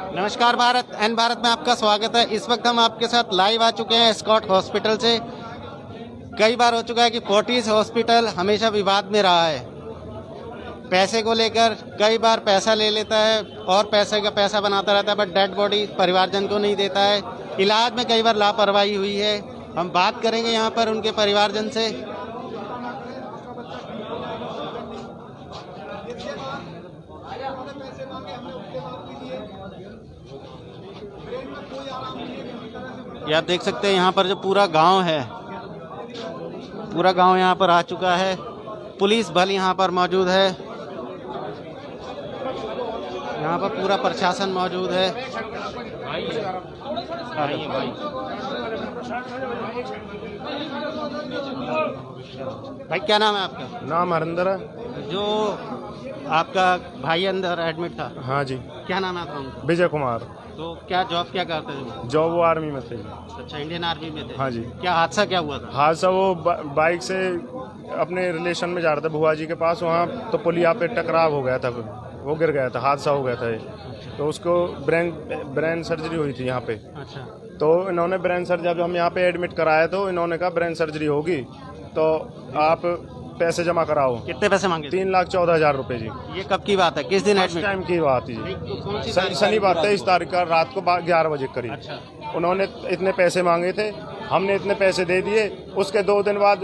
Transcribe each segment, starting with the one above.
नमस्कार भारत एन भारत में आपका स्वागत है। इस वक्त हम आपके साथ लाइव आ चुके हैं स्कॉट हॉस्पिटल से। कई बार हो चुका है कि फोर्टिस हॉस्पिटल हमेशा विवाद में रहा है। पैसे को लेकर कई बार पैसा ले लेता है और पैसे का पैसा बनाता रहता है, बट डेड बॉडी परिवारजन को नहीं देता है। इलाज में कई बार लापरवाही हुई है। हम बात करेंगे यहाँ पर उनके परिवारजन से। ये आप देख सकते हैं यहाँ पर जो पूरा गांव है, पूरा गांव यहाँ पर आ चुका है। पुलिस बल यहाँ पर मौजूद है, यहाँ पर पूरा प्रशासन मौजूद है। भाई क्या नाम है आपका? नाम हरिंदर है। जो आपका भाई अंदर एडमिट था, हाँ जी, क्या नाम है आपका उनका? विजय कुमार। तो क्या जॉब क्या करते थे? जॉब वो आर्मी में थे। अच्छा, इंडियन आर्मी में थे। हाँ जी। क्या हादसा क्या हुआ था? हादसा वो बाइक से अपने रिलेशन में जा रहे थे बुआ जी के पास, वहाँ तो पुलिया पे टकराव हो गया था, वो गिर गया था, हादसा हो गया था ये। तो उसको ब्रेन सर्जरी हुई थी यहाँ पे। अच्छा। तो इन्होंने ब्रेन सर्जरी, जब हम यहाँ पे एडमिट कराया तो इन्होंने कहा ब्रेन सर्जरी होगी तो आप पैसे जमा कराओ। कितने पैसे मांगे? 3,14,000 रुपए जी। ये कब की बात है? किस दिन एडमिट? टाइम की बात है जी, शनिवार 23 तारीख का रात को 11 बजे करीब। अच्छा। उन्होंने इतने पैसे मांगे थे, हमने इतने पैसे दे दिए। उसके 2 दिन बाद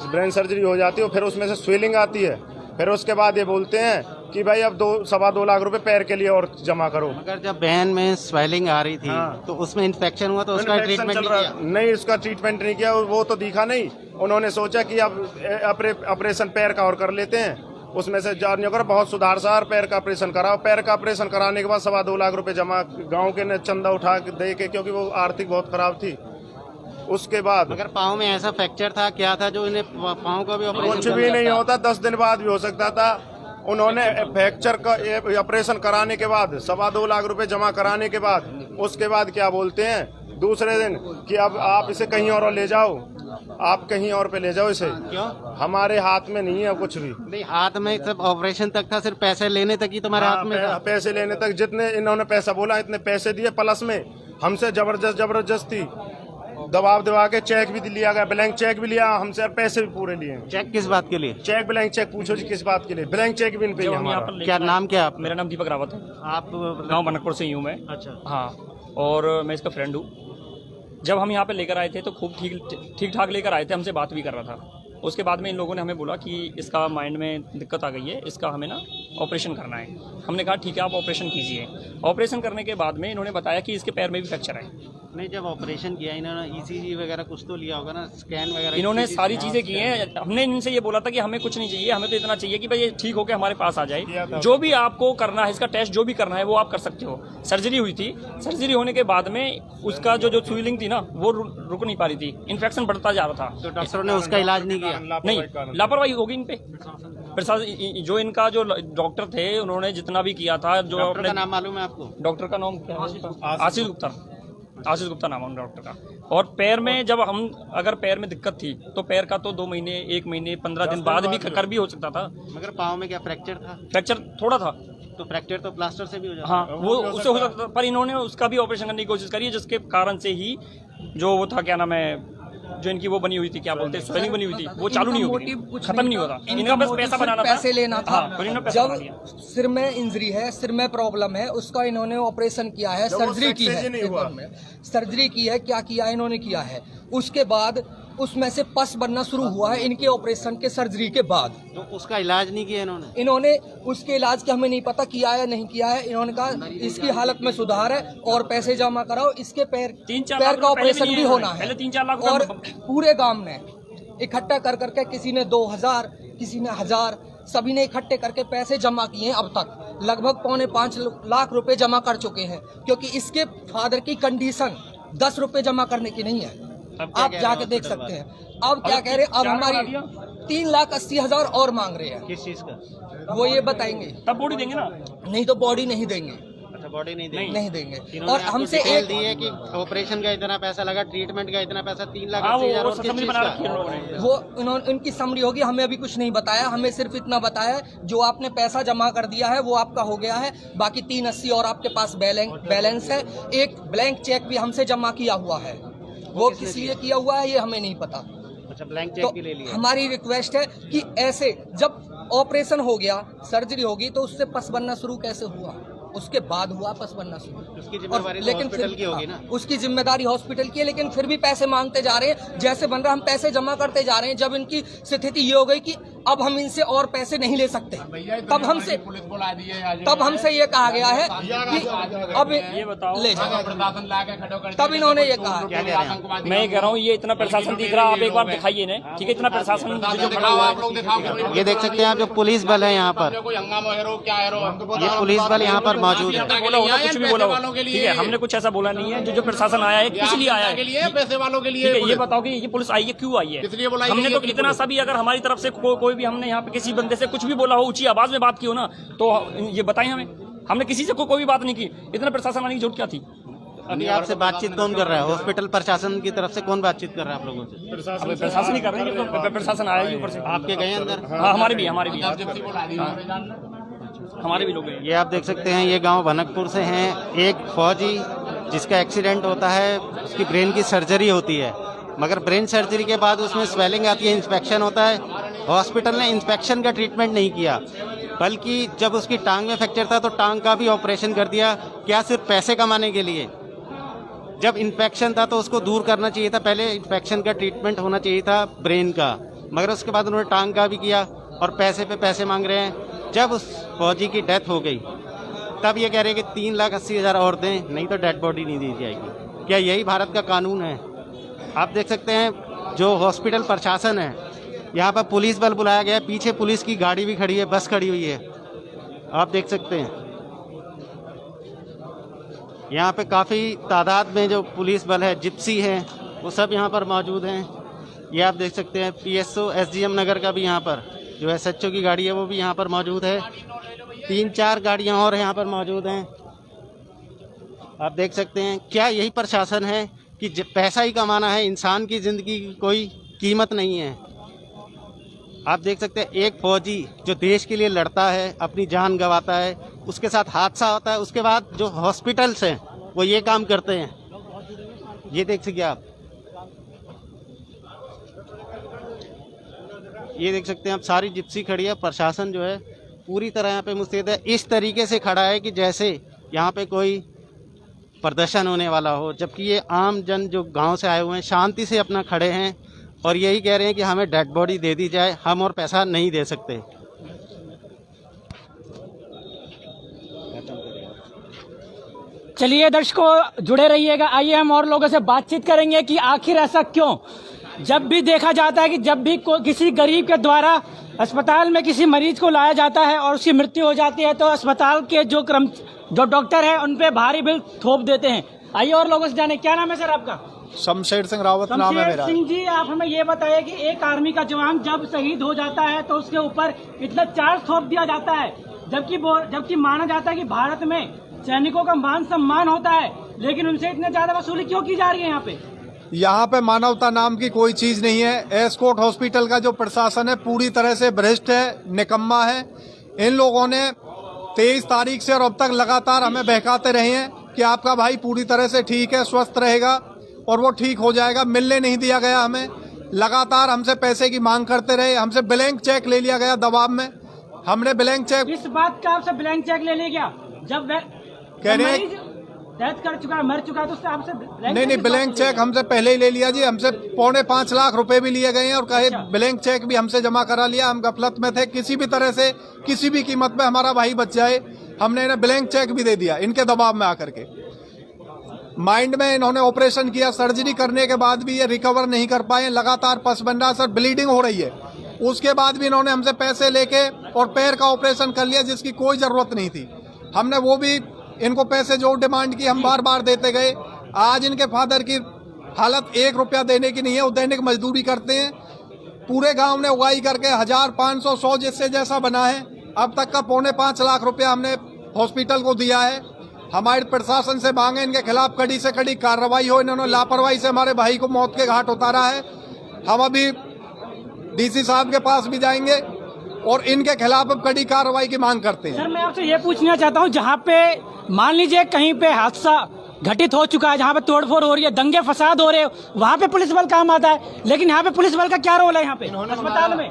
ब्रेन सर्जरी हो जाती है, फिर उसमें से स्वेलिंग आती है। फिर उसके बाद ये बोलते हैं कि भाई अब 2-2.25 लाख रुपए पैर के लिए और जमा करो। मगर जब बहन में स्वेलिंग आ रही थी, हाँ। तो उसमें इन्फेक्शन हुआ तो उसका ट्रीटमेंट नहीं किया? नहीं, उसका ट्रीटमेंट नहीं किया, वो तो दिखा नहीं। उन्होंने सोचा कि अब ऑपरेशन पैर का और कर लेते हैं, उसमें से जान नहीं, बहुत सुधार सार पैर का ऑपरेशन कराओ। पैर का ऑपरेशन कराने के बाद 2.25 लाख रुपए जमा गांव के ने चंदा उठा के दे के, क्योंकि वो आर्थिक बहुत खराब थी। उसके बाद अगर पाँव में ऐसा फ्रैक्चर था, क्या था जो इन्हें पाँव का भी ऑपरेशन? कुछ भी नहीं होता, 10 दिन बाद भी हो सकता था। उन्होंने फ्रैक्चर का ऑपरेशन कराने के बाद 2.25 लाख रुपए जमा कराने के बाद उसके बाद क्या बोलते हैं दूसरे दिन कि अब आप इसे कहीं और ले जाओ, आप कहीं और पे ले जाओ इसे। क्यों? हमारे हाथ में नहीं है कुछ भी। नहीं, हाथ में सिर्फ ऑपरेशन तक था, सिर्फ पैसे लेने तक ही तुम्हारे हाथ में था? पैसे लेने तक जितने इन्होंने पैसा बोला इतने पैसे दिए, प्लस में हमसे जबरदस्ती दबाव दबा के चेक भी लिया गया, ब्लैंक चेक भी लिया हमसे, और पैसे भी पूरे लिए। चेक किस बात के लिए? चेक ब्लैंक चेक पूछो जी किस बात के लिए, ब्लैंक चेक भी नहीं पे हमारा। क्या नाम क्या आप? मेरा नाम दीपक रावत है। आप गांव बनकपुर से ही हूँ मैं। अच्छा। हाँ, और मैं इसका फ्रेंड हूँ। जब हम यहाँ पे लेकर आए थे तो खूब ठीक ठाक लेकर आए थे, हमसे बात भी कर रहा था। उसके बाद में इन लोगों ने हमें बोला कि इसका माइंड में दिक्कत आ गई है, इसका हमें ना ऑपरेशन करना है। हमने कहा ठीक है, आप ऑपरेशन कीजिए। ऑपरेशन करने के बाद में इन्होंने बताया कि इसके पैर में भी फ्रैक्चर है। नहीं, जब ऑपरेशन किया इन्होंने ECG वगैरह कुछ तो लिया होगा ना, स्कैन वगैरह? इन्होंने सारी चीज़ें की हैं। हमने इनसे ये बोला था कि हमें कुछ नहीं चाहिए, हमें तो इतना चाहिए कि भाई ये ठीक होकर हमारे पास आ जाए। जो भी आपको करना है, इसका टेस्ट जो भी करना है वो आप कर सकते हो। सर्जरी हुई थी, सर्जरी होने के बाद में उसका जो स्वेलिंग थी ना वो रुक नहीं पा रही थी, इन्फेक्शन बढ़ता जा रहा था। तो डॉक्टरों ने उसका इलाज नहीं किया? नहीं, लापरवाही होगी इन पे। प्रशासन जो इनका जो डॉक्टर थे उन्होंने जितना भी किया था, जो डॉक्टर का नाम मालूम है आपको? डॉक्टर का नाम क्या है? आशीष गुप्ता नाम है डॉक्टर का। और पैर में जब हम अगर पैर में दिक्कत थी तो पैर का तो 2 महीने 1 महीने 15 दिन बाद भी कर भी हो सकता था। मगर पाँव में क्या फ्रैक्चर था? फ्रैक्चर थोड़ा था। तो फ्रैक्चर तो प्लास्टर से भी हो जाता? हाँ, वो उससे हो सकता था, पर इन्होंने उसका भी ऑपरेशन करने की कोशिश करी, जिसके कारण से ही जो वो था, क्या नाम है, जो इनकी वो बनी हुई थी, क्या बोलते हैं, स्वेलिंग बनी हुई थी, वो चालू नहीं होगी, खत्म नहीं होता। इनका बस पैसा बनाना था, पैसे लेना था। जब सिर में इंजरी है, सिर में प्रॉब्लम है, उसका इन्होंने ऑपरेशन किया है, सर्जरी की है, सर्जरी की है, क्या किया इन्होंने किया है। उसके बाद उसमें से पस बनना शुरू हुआ है इनके ऑपरेशन के सर्जरी के बाद। तो उसका इलाज नहीं किया इन्होंने उसके इलाज का हमें नहीं पता किया है नहीं किया है। इन्होंने कहा इसकी हालत में सुधार है और पैसे जमा कराओ, इसके पैर का ऑपरेशन भी होना है। 3-4 लाख और पूरे गांव ने इकट्ठा कर करके, किसी ने 2,000, किसी ने 1,000, सभी ने इकट्ठे करके पैसे जमा किए हैं। अब तक लगभग 4.5 लाख रुपए जमा कर चुके हैं, क्योंकि इसके फादर की कंडीशन 10 रुपए जमा करने की नहीं है। आप जाके देख सकते हैं। अब क्या कह रहे हैं, अब हमारी 3,80,000 और मांग रहे हैं। किस चीज का? वो ये बताएंगे, तब बॉडी देंगे ना। नहीं तो बॉडी नहीं देंगे। अच्छा, अच्छा बॉडी नहीं देंगे? नहीं देंगे। इन्होंने और आपको हमसे डिटेल एक दी है कि ऑपरेशन का इतना पैसा लगा, ट्रीटमेंट का इतना पैसा, 3 लाख हाँ, 80 हजार वो और किस समरी चीज बना का? रखी है लोगों ने। वो उन्होंने उनकी समरी होगी, हमें अभी कुछ नहीं बताया, हमें सिर्फ इतना बताया जो आपने पैसा जमा कर दिया है वो आपका हो गया है, बाकी 380 और आपके पास बैलेंस है। एक ब्लैंक चेक भी हमसे जमा किया हुआ है, वो किस लिए किया हुआ है ये हमें नहीं पता। अच्छा ब्लैंक चेक तो भी ले लिया? हमारी रिक्वेस्ट है कि ऐसे जब ऑपरेशन हो गया, सर्जरी होगी, तो उससे पस बनना शुरू कैसे हुआ, उसके बाद हुआ पस बनना शुरू। उसकी जिम्मेदारी तो हॉस्पिटल की होगी ना? उसकी जिम्मेदारी हॉस्पिटल की है, लेकिन फिर भी पैसे मांगते जा रहे हैं। जैसे बन रहा हम पैसे जमा करते जा रहे हैं। जब इनकी स्थिति ये हो गई कि अब हम इनसे और पैसे नहीं ले सकते, तब हमसे ये कहा गया है कि अब ये बताओ, ले जाओ। तब इन्होंने ये कहा। मैं कह रहा हूँ ये इतना प्रशासन दिख रहा है, आप एक बार दिखाइए ना, ठीक है, इतना प्रशासन जो खड़ा हुआ है। ये देख सकते हैं आप, जो पुलिस बल है यहाँ पर, ये पुलिस बल यहाँ पर मौजूद है। बोला हो ना, कुछ भी बोला हो, ठीक है, हमने कुछ ऐसा बोला नहीं है। जो प्रशासन आया है किस लिए आया है, पैसे वालों के ठीक लिए। है, ये बताओ कि ये पुलिस आई है क्यों आई है? इसलिए बुलाई हमने गई तो है इतना सा भी अगर हमारी तरफ से कोई भी हमने यहाँ पे किसी बंदे से कुछ भी बोला हो, ऊंची आवाज में बात की हो ना, तो ये बताएं हमें। हमने किसी से कोई भी बात नहीं की, इतना प्रशासन आने की जरूरत क्या थी? अभी आपसे बातचीत कौन कर रहा है? हॉस्पिटल प्रशासन की तरफ से कौन बातचीत कर रहा है आप लोगों से? अब प्रशासन ही कर रहे हैं, तो प्रशासन आया ही ऊपर से। आपके गए अंदर? हाँ, हमारे भी हमारे भी लोग गए। ये आप देख सकते हैं, ये गांव भनकपुर से हैं। एक फौजी जिसका एक्सीडेंट होता है, उसकी ब्रेन की सर्जरी होती है, मगर ब्रेन सर्जरी के बाद उसमें स्वेलिंग आती है, इंस्पेक्शन होता है। हॉस्पिटल ने इंस्पेक्शन का ट्रीटमेंट नहीं किया, बल्कि जब उसकी टांग में फ्रैक्चर था तो टांग का भी ऑपरेशन कर दिया। क्या सिर्फ पैसे कमाने के लिए? जब इन्फेक्शन था तो उसको दूर करना चाहिए था, पहले इन्फेक्शन का ट्रीटमेंट होना चाहिए था ब्रेन का, मगर उसके बाद उन्होंने टांग का भी किया और पैसे पे पैसे मांग रहे हैं। जब उस फौजी की डेथ हो गई तब ये कह रहे हैं कि 3,80,000 और दें, नहीं तो डेड बॉडी नहीं दी जाएगी। क्या यही भारत का कानून है? आप देख सकते हैं जो हॉस्पिटल प्रशासन है, यहाँ पर पुलिस बल बुलाया गया है, पीछे पुलिस की गाड़ी भी खड़ी है, बस खड़ी हुई है, आप देख सकते हैं। यहाँ पे काफ़ी तादाद में जो पुलिस बल है, जिप्सी है, वो सब यहाँ पर मौजूद हैं। ये आप देख सकते हैं PSO SGM नगर का भी यहाँ पर जो SHO की गाड़ी है वो भी यहाँ पर मौजूद है। 3-4 गाड़ियाँ और यहाँ पर मौजूद हैं, आप देख सकते हैं। क्या यही प्रशासन है कि पैसा ही कमाना है, इंसान की ज़िंदगी की कोई कीमत नहीं है? आप देख सकते हैं एक फौजी जो देश के लिए लड़ता है, अपनी जान गंवाता है, उसके साथ हादसा होता है, उसके बाद जो हॉस्पिटल्स हैं वो ये काम करते हैं। ये देख सकते आप, ये देख सकते हैं आप, सारी जिप्सी खड़ी है। प्रशासन जो है पूरी तरह यहाँ पे मुस्तैद है, इस तरीके से खड़ा है कि जैसे यहाँ पे कोई प्रदर्शन होने वाला हो, जबकि ये आम जन जो गांव से आए हुए हैं शांति से अपना खड़े हैं और यही कह रहे हैं कि हमें डेड बॉडी दे दी जाए, हम और पैसा नहीं दे सकते। चलिए दर्शकों जुड़े रहिएगा, आइए हम और लोगों से बातचीत करेंगे कि आखिर ऐसा क्यों। जब भी देखा जाता है कि जब भी किसी गरीब के द्वारा अस्पताल में किसी मरीज को लाया जाता है और उसकी मृत्यु हो जाती है तो अस्पताल के जो डॉक्टर है उन पे भारी बिल थोप देते हैं। आइए और लोगों से जाने, क्या नाम है सर आपका? शमशेर सिंह रावत नाम है मेरा। सिंह जी, आप हमें ये बताइए कि एक आर्मी का जवान जब शहीद हो जाता है तो उसके ऊपर इतना चार्ज थोप दिया जाता है, जबकि माना जाता है कि भारत में सैनिकों का मान सम्मान होता है, लेकिन उनसे इतने ज्यादा वसूली क्यों की जा रही है? यहाँ पे मानवता नाम की कोई चीज नहीं है। एस्कॉर्ट हॉस्पिटल का जो प्रशासन है पूरी तरह से भ्रष्ट है, निकम्मा है। इन लोगों ने 23 तारीख से और अब तक लगातार हमें बहकाते रहे हैं कि आपका भाई पूरी तरह से ठीक है, स्वस्थ रहेगा और वो ठीक हो जाएगा। मिलने नहीं दिया गया हमें, लगातार हमसे पैसे की मांग करते रहे, हमसे ब्लैंक चेक ले लिया गया दबाव में। हमने ब्लैंक चेक, इस बात का आपसे ब्लैंक चेक ले लिया गया जब कह रहे हैं डेथ कर चुका है, मर चुका है, तो उससे आपसे नहीं ब्लैंक चेक हमसे पहले ही ले लिया जी। हमसे 4.25 लाख रुपए भी लिए गए हैं और कहे ब्लैंक चेक भी हमसे जमा करा लिया। हम गफलत में थे, किसी भी तरह से किसी भी कीमत पे हमारा भाई बच जाए, हमने इन्हें ब्लैंक चेक भी दे दिया इनके दबाव में आकर के। माइंड में इन्होंने ऑपरेशन किया, सर्जरी करने के बाद भी ये रिकवर नहीं कर पाए, लगातार पस बन रहा, सर ब्लीडिंग हो रही है। उसके बाद भी इन्होंने हमसे पैसे लेके और पैर का ऑपरेशन कर लिया जिसकी कोई जरूरत नहीं थी। हमने वो भी इनको पैसे जो डिमांड की हम बार बार देते गए। आज इनके फादर की हालत 1 रुपया देने की नहीं है, वो दैनिक मजदूरी करते हैं। पूरे गांव ने उगाई करके 1000, 500, 100 जिससे जैसा बना है। अब तक का 4.25 लाख रुपया हमने हॉस्पिटल को दिया है। हमारे प्रशासन से मांगे इनके खिलाफ कड़ी से कड़ी कार्रवाई हो। इन्होंने लापरवाही से हमारे भाई को मौत के घाट उतारा है। हम अभी डीसी साहब के पास भी जाएंगे और इनके खिलाफ अब कड़ी कार्रवाई की मांग करते हैं। सर मैं आपसे ये पूछना चाहता हूँ, जहाँ पे मान लीजिए कहीं पे हादसा घटित हो चुका है, जहाँ पे तोड़फोड़ हो रही है, दंगे फसाद हो रहे हैं, वहाँ पे पुलिस बल काम आता है, लेकिन यहाँ पे पुलिस बल का क्या रोल है? यहाँ पे अस्पताल में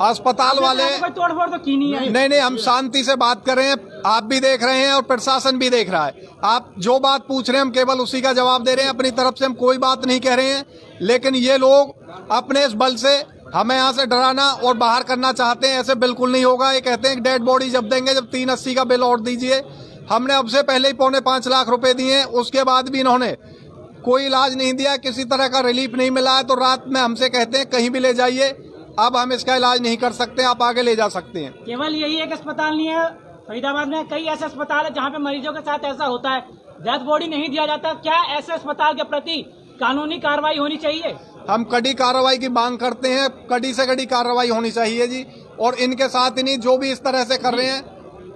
अस्पताल वाले कोई तोड़फोड़ तो की नहीं है। नहीं, हम शांति से बात कर रहे हैं, आप भी देख रहे हैं और प्रशासन भी देख रहा है। आप जो बात पूछ रहे हैं हम केवल उसी का जवाब दे रहे हैं, अपनी तरफ से हम कोई बात नहीं कह रहे हैं। लेकिन ये लोग अपने इस बल से हमें यहाँ से डराना और बाहर करना चाहते हैं, ऐसे बिल्कुल नहीं होगा। ये कहते हैं कि डेड बॉडी जब देंगे, जब 380 का बिल और दीजिए। हमने अब से पहले ही 4.25 लाख रुपए दिए, उसके बाद भी इन्होंने कोई इलाज नहीं दिया, किसी तरह का रिलीफ नहीं मिला है। तो रात में हमसे कहते हैं कहीं भी ले जाइए, अब हम इसका इलाज नहीं कर सकते, आप आगे ले जा सकते हैं। केवल यही एक अस्पताल नहीं है, फरीदाबाद में कई ऐसे अस्पताल है जहाँ पे मरीजों के साथ ऐसा होता है, डेथ बॉडी नहीं दिया जाता। क्या ऐसे अस्पताल के प्रति कानूनी कार्रवाई होनी चाहिए? हम कड़ी कार्रवाई की मांग करते हैं, कड़ी से कड़ी कार्रवाई होनी चाहिए जी। और इनके साथ इन्हीं जो भी इस तरह से कर रहे हैं,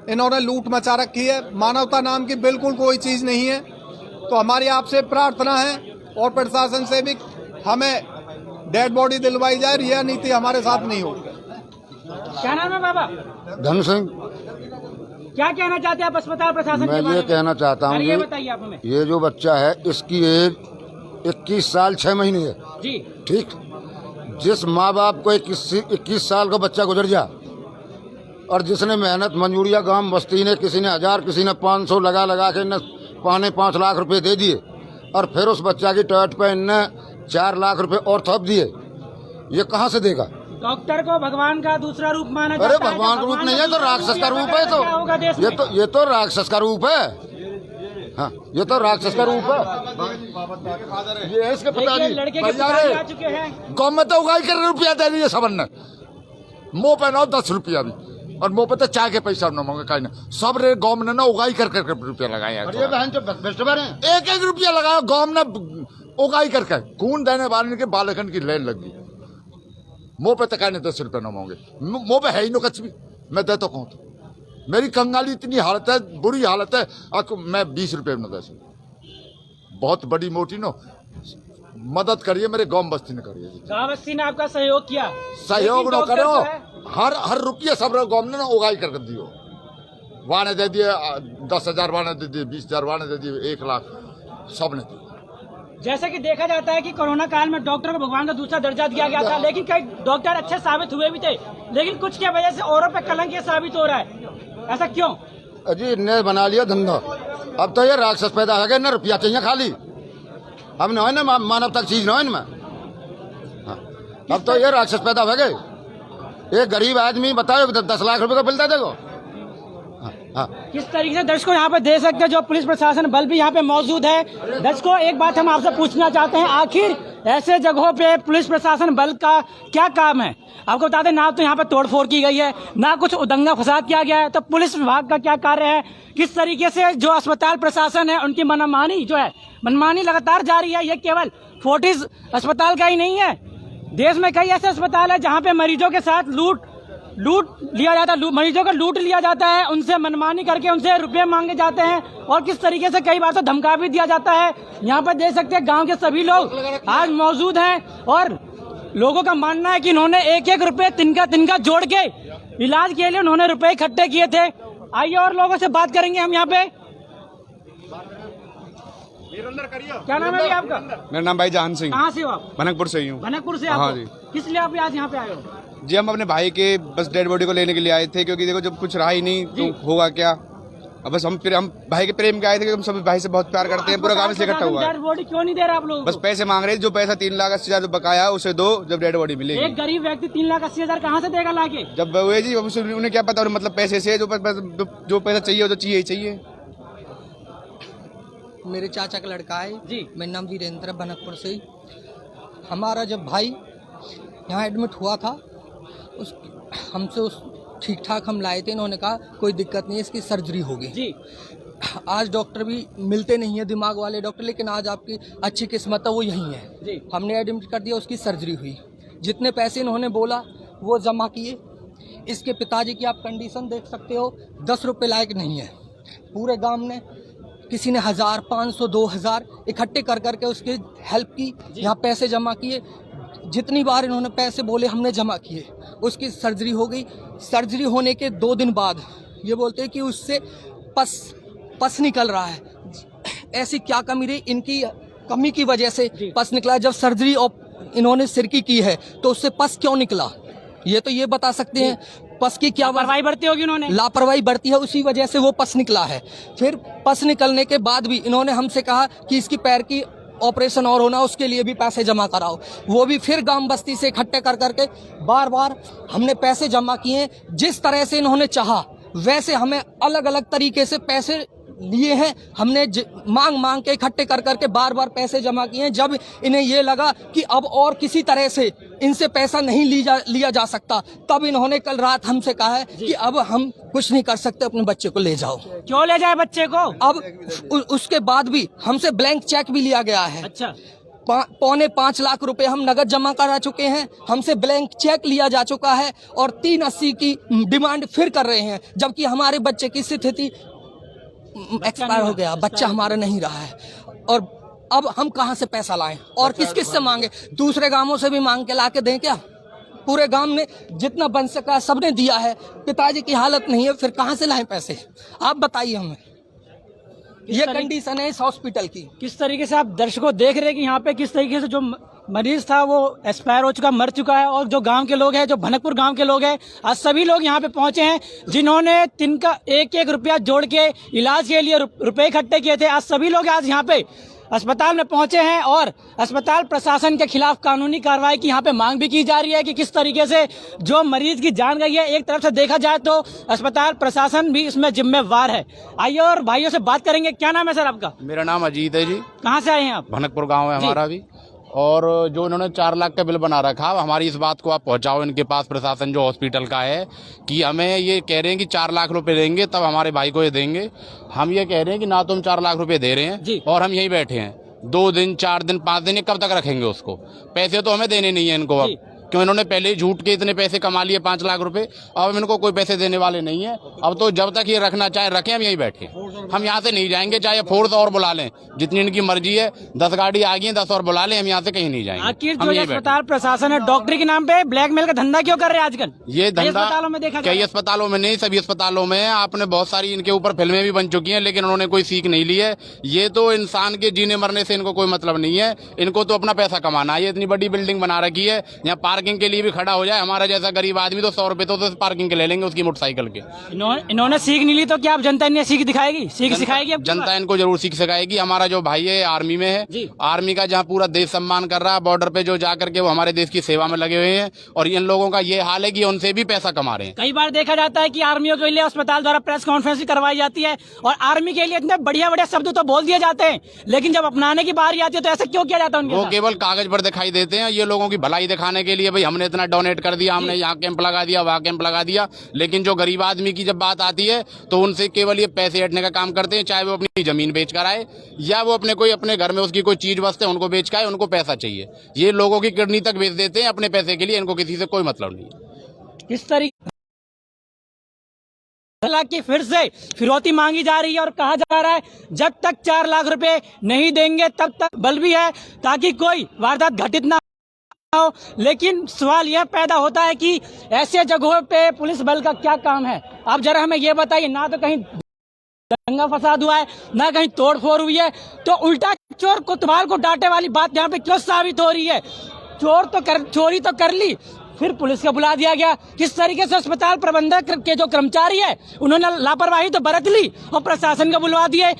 इन्होंने लूट मचा रखी है। मानवता नाम की बिल्कुल कोई चीज नहीं है। तो हमारी आपसे प्रार्थना है और प्रशासन से भी, हमें डेड बॉडी दिलवाई जाए, यह नीति हमारे साथ नहीं होगी। क्या नाम है बाबा? धन सिंह। क्या कहना चाहते हैं आप अस्पताल प्रशासन मैं के बारे ये में? कहना चाहता हूँ ये बताइए आप हमें। ये जो बच्चा है इसकी एज 21 साल 6 महीने है जी। ठीक। जिस माँ बाप को 21 साल का बच्चा गुजर जा और जिसने मेहनत मंजूरिया गांव बस्ती ने, किसी ने 1000 किसी ने 500 लगा के इन्हें 5.25 लाख रुपए दे दिए और फिर उस बच्चा की टॉयलेट पे इन्हें 4 लाख रुपए और थोप दिए। ये कहाँ से देगा? डॉक्टर को भगवान का दूसरा रूप माना अरे जाता है। भगवान का रूप नहीं है, तो राक्षस का रूप है। तो ये तो राक्षस का रूप है। हाँ, ये तो राक्षस का रूप है। ये है इसके पिताजी। लड़के के पिताजी आ चुके हैं। गवर्नमेंट तो उगाई कर रुपया दे रही है सबन ने, मुँह पे ना 10 रुपया भी, और मुँह पे तो चाय के पैसा न मांगे कहीं ना। सब रे गवर्नमेंट ने ना उगाई कर रुपया लगाया। एक एक रुपया लगाया गवर्नमेंट ने उगाई करके। खून देने वाले के बालकन की लाइन लग गई। मुँह पे तो कहने 10 रुपये न मांगे, मुँह पे है ही नो कच भी। मैं दे तो कहूँ तो मेरी कंगाली इतनी हालत है, बुरी हालत है, मैं 20 रुपये न दे सकूँ। बहुत बड़ी मोटी नो मदद करिए, मेरे गांव बस्ती ने करिए। गाँव बस्ती ने आपका सहयोग किया? सहयोग न करो, हर रुपये सब गाँव ने ना उगाई कर दियो। वहाँ ने दे दिए 10,000, वहाँ ने दे दिए 20,000, वहाँ ने दे दिए 1 लाख, सब ने दिए। जैसे कि देखा जाता है कि कोरोना काल में डॉक्टर को भगवान का दूसरा दर्जा दिया गया था, लेकिन कई डॉक्टर अच्छे साबित हुए भी थे, लेकिन कुछ की वजह से औरों पे कलंक ये साबित हो रहा है। ऐसा क्यों? अजी इनने बना लिया धंधा। अब तो ये राक्षस पैदा हो गए ना, रुपया चाहिए खाली। अब न है ना मानवता की चीज न है इनमें। हाँ, अब तो ये राक्षस पैदा हो गए। एक गरीब आदमी बताओ 10 लाख रुपए का बिल दे देगो। हाँ। किस तरीके से दर्शकों यहाँ पे दे सकते हैं, जो पुलिस प्रशासन बल भी यहाँ पे मौजूद है। दर्शकों एक बात हम आपसे पूछना चाहते हैं, आखिर ऐसे जगहों पे पुलिस प्रशासन बल का क्या काम है? आपको बता दें, ना तो यहाँ पे तोड़फोड़ की गई है, ना कुछ दंगा फसाद किया गया है, तो पुलिस विभाग का क्या कार्य है? किस तरीके से जो अस्पताल प्रशासन है उनकी मनमानी लगातार जारी है। ये केवल फोर्टिस अस्पताल का ही नहीं है, देश में कई ऐसे अस्पताल है जहाँ पे मरीजों के साथ लूट लिया जाता है, मरीजों का लूट लिया जाता है, उनसे मनमानी करके उनसे रुपए मांगे जाते हैं और किस तरीके से कई बार तो धमका भी दिया जाता है। यहाँ पर देख सकते हैं गांव के सभी लोग आज मौजूद हैं और लोगों का मानना है कि इन्होंने एक एक रुपए तिनका जोड़ के इलाज के लिए उन्होंने रुपए इकट्ठे किए थे। आइए और लोगों से बात करेंगे हम यहाँ पे। क्या नाम है जी आपका? मेरा नाम भाई जान सिंह। कहाँ से हो आप? भनकपुर से ही हूँ। भनकपुर से? हाँ आप जी। किस लिए आप आज यहाँ पे आए हो? जी हम अपने भाई के बस डेड बॉडी को लेने के लिए आए थे, क्योंकि देखो जब कुछ रहा ही नहीं तो होगा क्या। अब बस हम भाई के प्रेम के आए थे, कि हम सब भाई से बहुत प्यार करते हैं, पूरा गांव से इकट्ठा हुआ है। डेड बॉडी क्यों नहीं दे रहे आप लोग? बस पैसे मांग रहे, जो पैसा 3,80,000 जो बकाया है उसे दो, जब डेड बॉडी मिलेगी। एक गरीब व्यक्ति 3,80,000 कहाँ से देगा लाके? जब हुए जी उन्हें क्या पता, मतलब पैसे से जो पैसा चाहिए वो तो चाहिए ही चाहिए। मेरे चाचा का लड़का है जी। मेरा नाम वीरेंद्र, भनकपुर से ही। हमारा जब भाई यहाँ एडमिट हुआ था, हमसे ठीक ठाक हम लाए थे, इन्होंने कहा कोई दिक्कत नहीं है, इसकी सर्जरी होगी जी। आज डॉक्टर भी मिलते नहीं है, दिमाग वाले डॉक्टर, लेकिन आज आपकी अच्छी किस्मत है वो यहीं है जी। हमने एडमिट कर दिया, उसकी सर्जरी हुई। जितने पैसे इन्होंने बोला वो जमा किए। इसके पिताजी की आप कंडीशन देख सकते हो, 10 रुपये लायक नहीं है। पूरे गांव ने किसी ने 1000, 500, 2000 इकट्ठे कर करके उसकी हेल्प की, यहाँ पैसे जमा किए। जितनी बार इन्होंने पैसे बोले हमने जमा किए। उसकी सर्जरी हो गई। सर्जरी होने के 2 दिन बाद ये बोलते हैं कि उससे पस निकल रहा है। ऐसी क्या कमी रही? इनकी कमी की वजह से पस निकला। जब सर्जरी इन्होंने सिर की है तो उससे पस क्यों निकला, ये तो ये बता सकते हैं। पस की क्या लापरवाही बरती होगी उन्होंने, लापरवाही बरती है, उसी वजह से वो पस निकला है। फिर पस निकलने के बाद भी इन्होंने हमसे कहा कि इसकी पैर की ऑपरेशन और होना, उसके लिए भी पैसे जमा कराओ। वो भी फिर गांव बस्ती से इकट्ठे कर करके बार बार हमने पैसे जमा किए। जिस तरह से इन्होंने चाहा वैसे हमें अलग अलग तरीके से पैसे लिए हैं। हमने मांग मांग के इकट्ठे कर करके बार बार पैसे जमा किए हैं। जब इन्हें ये लगा कि अब और किसी तरह से इनसे पैसा नहीं लिया जा सकता, तब इन्होंने कल रात हमसे कहा है कि अब हम कुछ नहीं कर सकते, अपने बच्चे को ले जाओ। क्यों ले जाए बच्चे को? अब उसके बाद भी हमसे ब्लैंक चेक भी लिया गया है। अच्छा, 5.25 लाख रुपए हम नगद जमा करा चुके हैं। हमसे ब्लैंक चेक लिया जा चुका है और 380 की डिमांड फिर कर रहे हैं, जबकि हमारे बच्चे की स्थिति एक्सपायर हो गया, बच्चा हमारा नहीं रहा है। और अब हम कहां से पैसा लाएं और किस से मांगे? दूसरे गांवों से भी मांग के ला के दें क्या? पूरे गांव में जितना बन सका सबने दिया है। पिताजी की हालत नहीं है, फिर कहां से लाएं पैसे? आप बताइए हमें। ये कंडीशन है इस हॉस्पिटल की। किस तरीके से आप दर्शकों देख रहे हैं कि यहाँ पे किस तरीके से जो मरीज था वो एक्सपायर हो चुका, मर चुका है, और जो गांव के लोग हैं, जो भनकपुर गांव के लोग हैं, आज सभी लोग यहाँ पे पहुंचे हैं जिन्होंने तिनका 1-1 रुपया जोड़ के इलाज के लिए रुपए इकट्ठे किए थे। आज सभी लोग आज यहाँ पे अस्पताल में पहुंचे हैं और अस्पताल प्रशासन के खिलाफ कानूनी कार्रवाई की यहाँ पे मांग भी की जा रही है कि किस तरीके से जो मरीज की जान गई है, एक तरफ से देखा जाए तो अस्पताल प्रशासन भी इसमें जिम्मेवार है। आइए और भाइयों से बात करेंगे। क्या नाम है सर आपका? मेरा नाम अजीत है जी। कहाँ से आए हैं आप? भनकपुर गांव है हमारा भी। और जो इन्होंने 4 लाख का बिल बना रखा, हमारी इस बात को आप पहुंचाओ इनके पास, प्रशासन जो हॉस्पिटल का है, कि हमें ये कह रहे हैं कि 4 लाख रुपए देंगे तब हमारे भाई को ये देंगे। हम ये कह रहे हैं कि ना तो हम 4 लाख रुपए दे रहे हैं और हम यहीं बैठे हैं 2 दिन 4 दिन 5 दिन, ये कब तक रखेंगे उसको? पैसे तो हमें देने नहीं है इनको अब, क्यों? इन्होंने पहले ही झूठ के इतने पैसे कमा लिए 5 लाख रुपए। अब इनको कोई पैसे देने वाले नहीं है। अब तो जब तक ये रखना चाहे रखें, हम यहीं बैठे। हम यहाँ से नहीं जाएंगे, चाहे फोर्स और बुला लें, जितनी इनकी मर्जी है। 10 गाड़ी आ गई है, 10 और बुला लें, हम यहाँ से कहीं नहीं जाएंगे। आखिर जो अस्पताल प्रशासन है डॉक्टरी के नाम पे ब्लैकमेल का धंधा क्यों कर रहे हैं आजकल? ये धंधा अस्पतालों में देखा, कई अस्पतालों में नहीं, सभी अस्पतालों में है। आपने बहुत सारी इनके ऊपर फिल्में भी बन चुकी हैं, लेकिन उन्होंने कोई सीख नहीं ली है। ये तो इंसान के जीने मरने से इनको कोई मतलब नहीं है। इनको तो अपना पैसा कमाना है। ये इतनी बड़ी बिल्डिंग बना रखी है, यहाँ पार्किंग के लिए भी खड़ा हो जाए हमारा जैसा गरीब आदमी तो 100 रुपए तो पार्किंग के ले लेंगे उसकी मोटरसाइकिल के। इन्होंने सीख नहीं ली तो क्या अब जनता इन्हें सीख दिखाएगी? सीख सिखाएगी अब जनता इनको जरूर सीख सिखाएगी। हमारा जो भाई है आर्मी में है, आर्मी का जहाँ पूरा देश सम्मान कर रहा है, बॉर्डर पे जो जाकर के वो हमारे देश की सेवा में लगे हुए हैं, और इन लोगों का ये हाल है कि उनसे भी पैसा कमा रहे हैं। कई बार देखा जाता है कि आर्मियों के लिए अस्पताल द्वारा प्रेस कॉन्फ्रेंस करवाई जाती है और आर्मी के लिए इतने बढ़िया बढ़िया शब्द तो बोल दिए जाते हैं, लेकिन जब अपनाने की बारी आती है तो ऐसा क्यों किया जाता है उनके साथ? वो केवल कागज पर दिखाई देते हैं। ये लोगों की भलाई दिखाने के लिए, भाई हमने इतना डोनेट कर दिया, हमने यहाँ कैंप लगा दिया, वहाँ कैंप लगा दिया, लेकिन जो गरीब आदमी की जब बात आती है तो उनसे केवल ये पैसे हटने का काम करते हैं। चाहे वो अपनी जमीन बेच कर आए या वो अपने घर में उसकी कोई चीज वस्तु है उनको बेच कर आए, उनको पैसा चाहिए। ये लोगों की किडनी तक बेच देते हैं अपने पैसे के लिए। इनको किसी से कोई मतलब नहीं। इस तरीके की फिर से फिरौती मांगी जा रही है और कहा जा रहा है जब तक 4 लाख रुपए नहीं देंगे तब तक बल भी है ताकि कोई वारदात घटित ना हो। लेकिन सवाल यह पैदा होता है कि ऐसे जगहों पे पुलिस बल का क्या काम है? आप जरा हमें यह बताइए। ना तो कहीं दंगा फसाद हुआ है, ना कहीं तोड़फोड़ हुई है, तो उल्टा चोर कोतवाल को डांटे वाली बात यहाँ पे क्यों साबित हो रही है? चोरी तो कर ली, फिर पुलिस को बुला दिया गया। किस तरीके से अस्पताल प्रबंधक के जो कर्मचारी है उन्होंने लापरवाही तो बरत ली और प्रशासन को बुलवा दिए।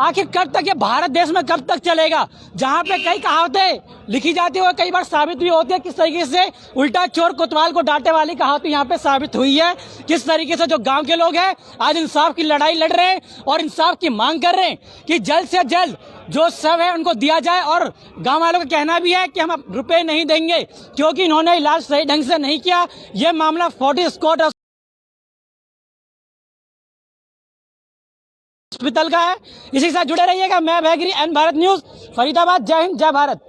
आखिर कब तक ये भारत देश में कब तक चलेगा, जहाँ पे कई कहावतें लिखी जाती है और कई बार साबित भी होती है। किस तरीके से उल्टा चोर कोतवाल को डांटे वाली कहावत यहाँ पे साबित हुई है। किस तरीके से जो गांव के लोग हैं आज इंसाफ की लड़ाई लड़ रहे हैं और इंसाफ की मांग कर रहे हैं कि जल्द से जल्द जो सब है उनको दिया जाए। और गांव वालों का कहना भी है कि हम रुपए नहीं देंगे क्योंकि इन्होंने इलाज सही ढंग से नहीं किया। यह मामला फोर्टिस कोर्ट हॉस्पिटल का है। इसी के साथ जुड़े रहिएगा। मैं भैगिरी एन भारत न्यूज, फरीदाबाद। जय हिंद, जय भारत।